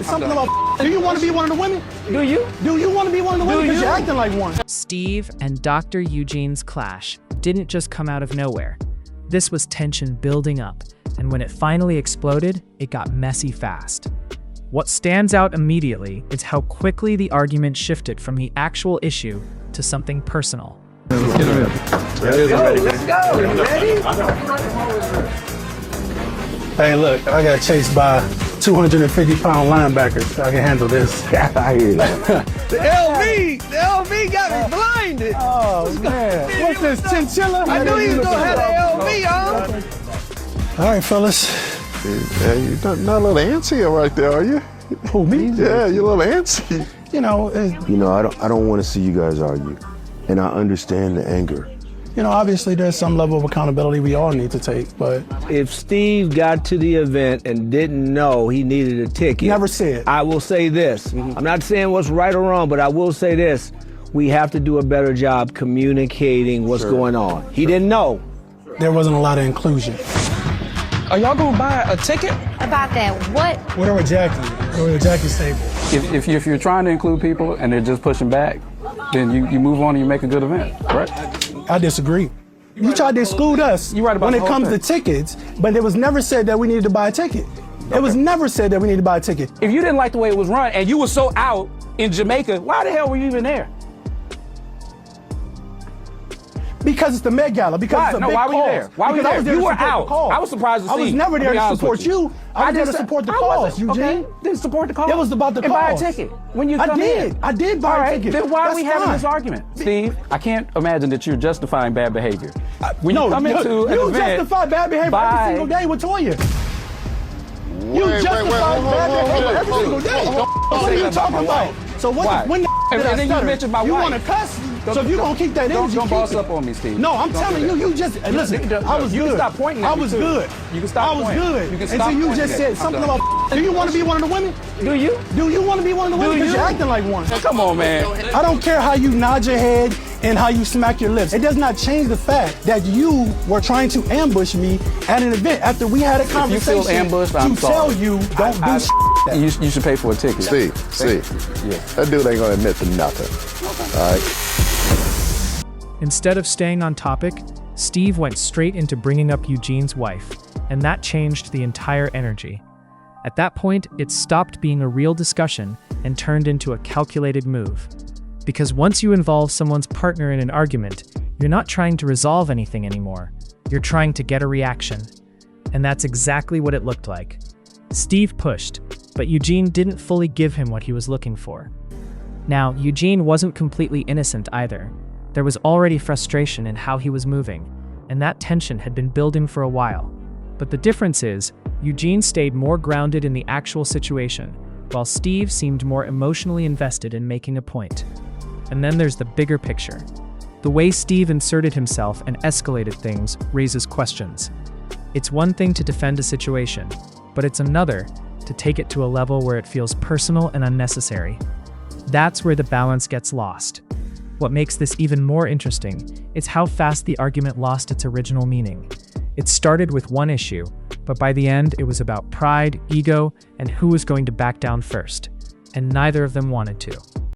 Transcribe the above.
Something about do you want to be one of the women? Do you? Do you want to be one of the women? Because you're acting like one. Steve and Dr. Eugene's clash didn't just come out of nowhere. This was tension building up, and when it finally exploded, it got messy fast. What stands out immediately is how quickly the argument shifted from the actual issue to something personal. Let's go. You ready? Hey, look, I got chased by 250-pound linebackers. I can handle this. I hear you. The LV got me blinded. Oh, man. What's this, chinchilla? I knew he was going to have the LV on. All right, fellas. Yeah, you're not a little antsy right there, are you? Who, me? Yeah, you're a little antsy. You know, I don't want to see you guys argue, and I understand the anger. Obviously there's some level of accountability we all need to take, but If Steve got to the event and didn't know he needed a ticket, never said. I will say this. I'm not saying what's right or wrong, but I will say this. We have to do a better job communicating what's going on. He didn't know. There wasn't a lot of inclusion. Are y'all gonna buy a ticket? About that what? Whatever Jackie's table. If you're trying to include people and they're just pushing back, then you move on and you make a good event, correct? I disagree. You tried to exclude us You're right about when the it whole comes to thing. tickets, but it was never said that we needed to buy a ticket. It was never said that we needed to buy a ticket. If you didn't like the way it was run and you were so out in Jamaica, why the hell were you even there? Because it's the Met Gala. Because Why? it's a No, big why were you cause. there? Why were you Because I there? was there You to were support out. the cause. I was surprised to see I was you, never there to be to honest support with you. you. I was there to just- support the I cause, wasn't. Eugene. Okay, then support the cause. It was about the and buy a cause. ticket when you I come did. in. I did buy All a right, ticket. then why are That's we having fine. this argument? Steve, I can't imagine that you're justifying bad behavior. When you come into an you event, justify bad behavior every single day with Toya. You justify bad behavior every single day. What are you talking about? So what? When And did I then you stutter? mentioned my You wife. want to cuss? So if you gonna keep that energy, Don't keep boss it. up on me, Steve. No, I'm Don't telling do you, that. listen, I was You good. can stop pointing at I me, was too. good. You can stop I was pointing. good. You can Until stop you pointing just at said me. something I'm done. about, do you want to be one of the women? Do you? Do you want to be one of the women? Because you're acting like one. Come on, man. I don't care how you nod your head and how you smack your lips. It does not change the fact that you were trying to ambush me at an event after we had a conversation. you feel ambushed, I'm to sorry. tell you, don't do shit. You should pay for a ticket. See, Yeah. that dude ain't gonna admit to nothing. All right? Instead of staying on topic, Steve went straight into bringing up Eugene's wife, and that changed the entire energy. At that point, it stopped being a real discussion and turned into a calculated move. Because once you involve someone's partner in an argument, you're not trying to resolve anything anymore. You're trying to get a reaction. And that's exactly what it looked like. Steve pushed, but Eugene didn't fully give him what he was looking for. Now, Eugene wasn't completely innocent either. There was already frustration in how he was moving, and that tension had been building for a while. But the difference is, Eugene stayed more grounded in the actual situation, while Steve seemed more emotionally invested in making a point. And then there's the bigger picture. The way Steve inserted himself and escalated things raises questions. It's one thing to defend a situation, but it's another to take it to a level where it feels personal and unnecessary. That's where the balance gets lost. What makes this even more interesting is how fast the argument lost its original meaning. It started with one issue, but by the end it was about pride, ego, and who was going to back down first. And neither of them wanted to.